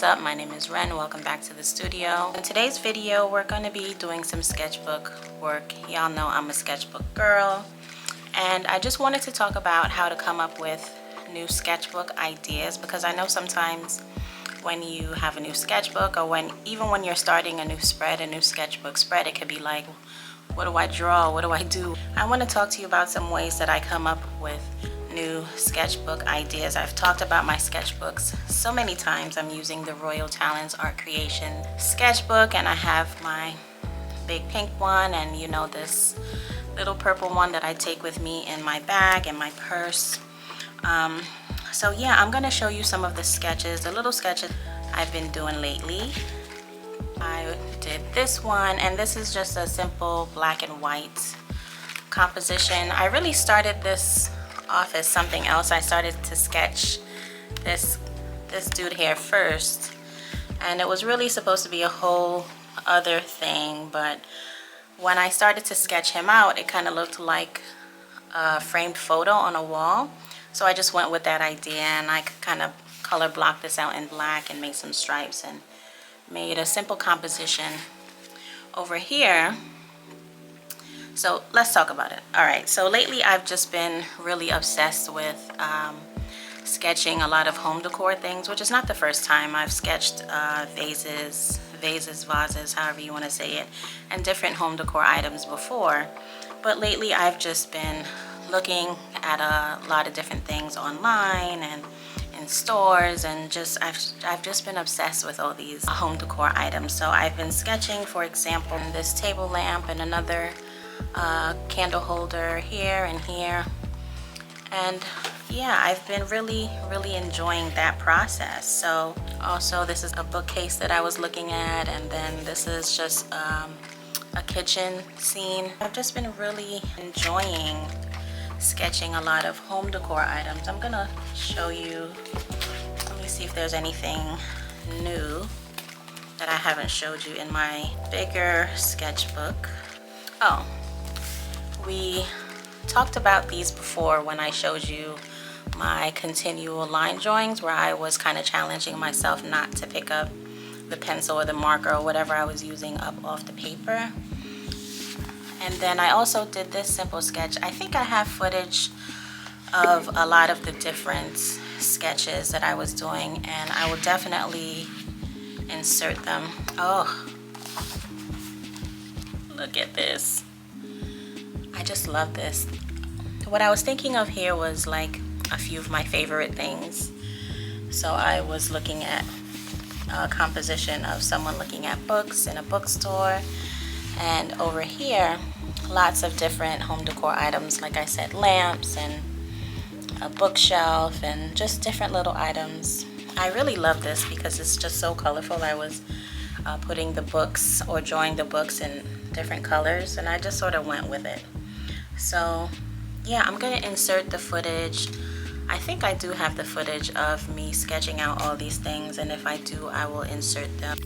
what's up? My name is Ren. Welcome back to the studio. In today's video, we're going to be doing some sketchbook work. Y'all know I'm a sketchbook girl, and I just wanted to talk about how to come up with new sketchbook ideas, because I know sometimes when you have a new sketchbook, or even when you're starting a new sketchbook spread, it could be like, what do I draw? What do I do? I want to talk to you about some ways that I come up with new sketchbook ideas. I've talked about my sketchbooks so many times. I'm using the Royal Talents Art Creation sketchbook, and I have my big pink one, and you know, this little purple one that I take with me in my bag and my purse. So yeah, I'm gonna show you some of the little sketches I've been doing lately. I did this one, and this is just a simple black and white composition. I really started this off as something else. I started to sketch this dude here first, and it was really supposed to be a whole other thing, but when I started to sketch him out, it kind of looked like a framed photo on a wall. So I just went with that idea, and I kind of color blocked this out in black and made some stripes and made a simple composition over here. So let's talk about it. All right, so lately I've just been really obsessed with sketching a lot of home decor things, which is not the first time. I've sketched vases, however you want to say it, and different home decor items before. But lately I've just been looking at a lot of different things online and in stores, and I've just been obsessed with all these home decor items. So I've been sketching, for example, this table lamp and another candle holder here and here, and yeah, I've been really enjoying that process. So also, this is a bookcase that I was looking at, and then this is just a kitchen scene. I've just been really enjoying sketching a lot of home decor items. I'm gonna show you, let me see if there's anything new that I haven't showed you in my bigger sketchbook. Oh, we talked about these before when I showed you my continual line drawings, where I was kind of challenging myself not to pick up the pencil or the marker or whatever I was using up off the paper. And then I also did this simple sketch. I think I have footage of a lot of the different sketches that I was doing, and I will definitely insert them. Oh, look at this. I just love this. What I was thinking of here was like a few of my favorite things. So I was looking at a composition of someone looking at books in a bookstore, and over here lots of different home decor items, like I said, lamps and a bookshelf and just different little items. I really love this because it's just so colorful. I was putting the books or drawing the books in different colors, and I just sort of went with it. So yeah, I'm gonna insert the footage. I think I do have the footage of me sketching out all these things, and if I do, I will insert them.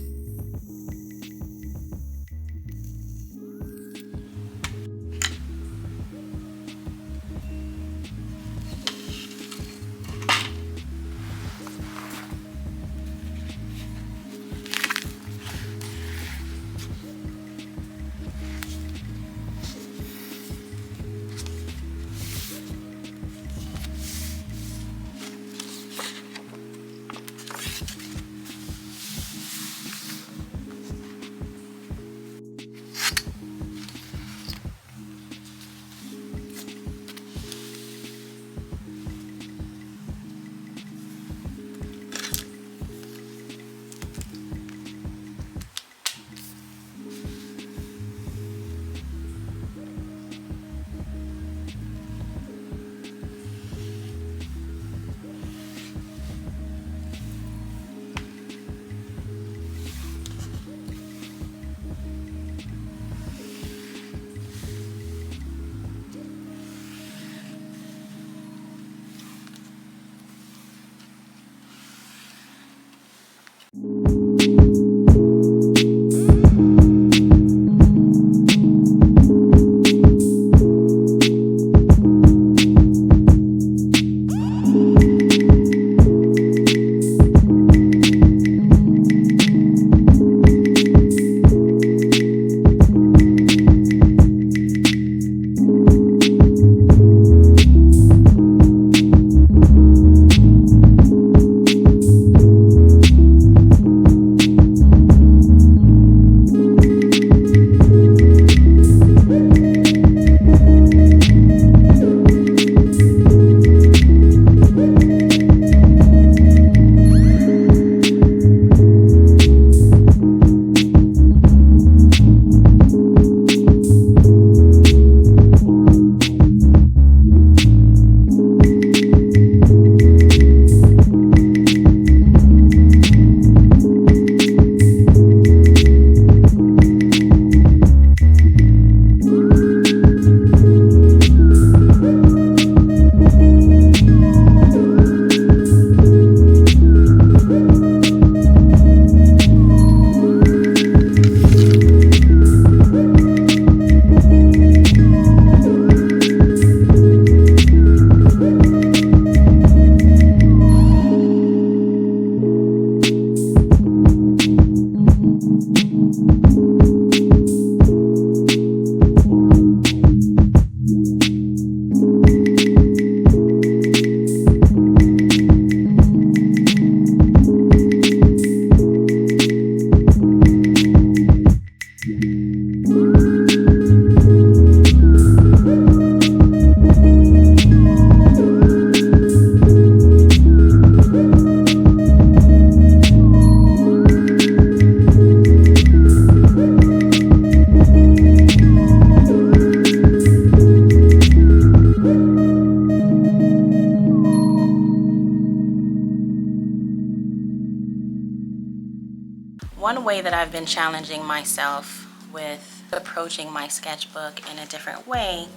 one way that I've been challenging myself with approaching my sketchbook in a different way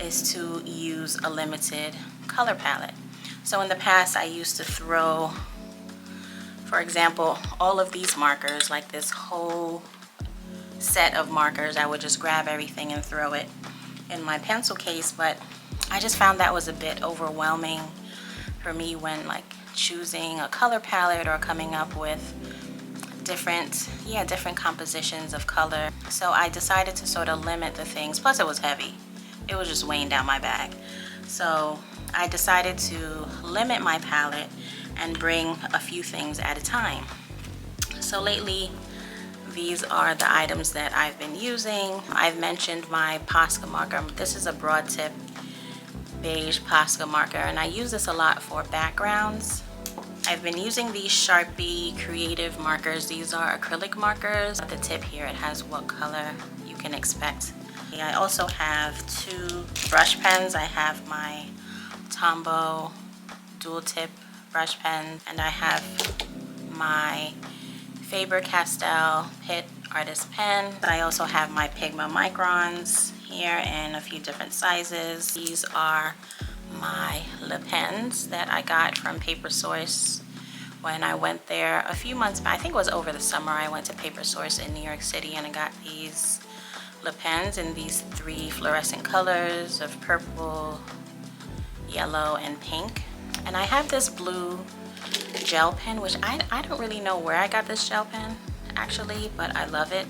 is to use a limited color palette. So in the past, I used to throw, for example, all of these markers, like this whole set of markers. I would just grab everything and throw it in my pencil case, but I just found that was a bit overwhelming for me when like choosing a color palette or coming up with different compositions of color. So I decided to sort of limit the things. Plus it was heavy. It was just weighing down my bag. So I decided to limit my palette and bring a few things at a time. So lately, these are the items that I've been using. I've mentioned my Posca marker. This is a broad tip beige Posca marker, and I use this a lot for backgrounds. I've been using these Sharpie Creative markers. These are acrylic markers. At the tip here, it has what color you can expect. I also have two brush pens. I have my Tombow dual tip brush pen, and I have my Faber-Castell Pitt Artist pen. I also have my Pigma Microns here in a few different sizes. These are my lip pens that I got from Paper Source when I went there a few months back. I think it was over the summer. I went to Paper Source in New York City and I got these lip pens in these three fluorescent colors of purple, yellow, and pink. And I have this blue gel pen, which I don't really know where I got this gel pen actually, but I love it.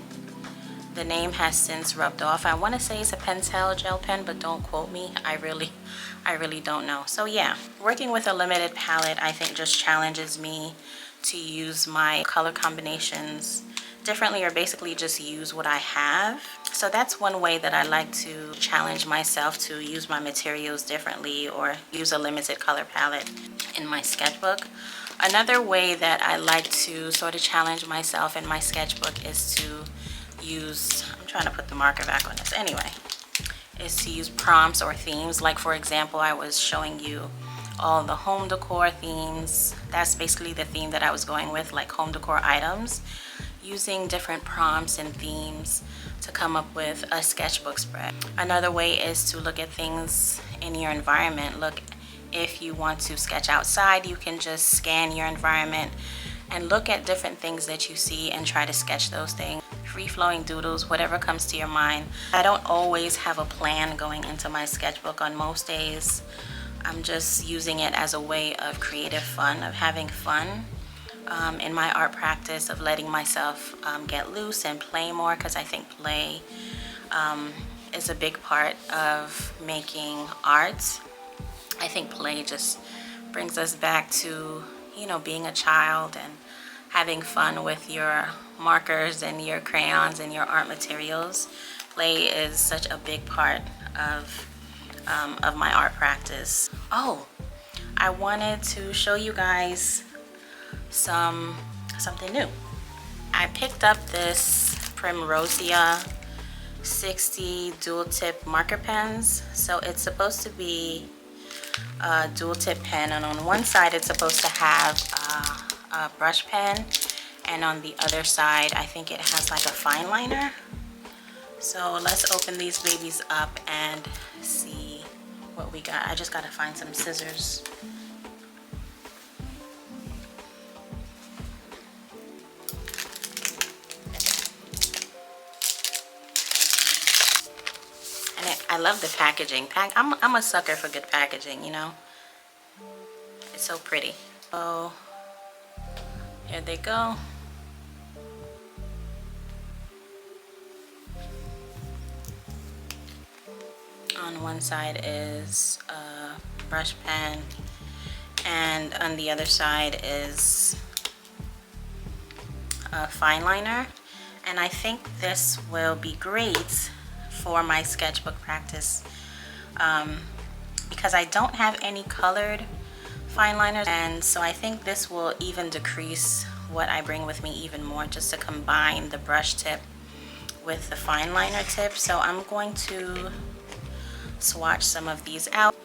The name has since rubbed off. I want to say it's a Pentel gel pen, but don't quote me. I really don't know. So yeah, working with a limited palette I think just challenges me to use my color combinations differently, or basically just use what I have. So that's one way that I like to challenge myself to use my materials differently or use a limited color palette in my sketchbook. Another way that I like to sort of challenge myself in my sketchbook is to use, I'm trying to put the marker back on this anyway, is to use prompts or themes. Like for example, I was showing you all the home decor themes. That's basically the theme that I was going with, like home decor items, using different prompts and themes to come up with a sketchbook spread. Another way is to look at things in your environment. Look, if you want to sketch outside, you can just scan your environment and look at different things that you see and try to sketch those things. Free-flowing doodles, whatever comes to your mind. I don't always have a plan going into my sketchbook on most days. I'm just using it as a way of creative fun, of having fun in my art practice, of letting myself get loose and play more, because I think play is a big part of making art. I think play just brings us back to, you know, being a child and having fun with your markers and your crayons and your art materials. Play is such a big part of my art practice. Oh, I wanted to show you guys something new. I picked up this Primrosia 60 dual tip marker pens. So it's supposed to be a dual tip pen, and on one side it's supposed to have a brush pen, and on the other side I think it has like a fine liner. So let's open these babies up and see what we got. I just gotta find some scissors. And I love the packaging. I'm a sucker for good packaging, you know. It's so pretty. So here they go. On one side is a brush pen, and on the other side is a fine liner. And I think this will be great for my sketchbook practice because I don't have any colored fine liners, and so I think this will even decrease what I bring with me even more, just to combine the brush tip with the fine liner tip. So I'm going to swatch some of these out.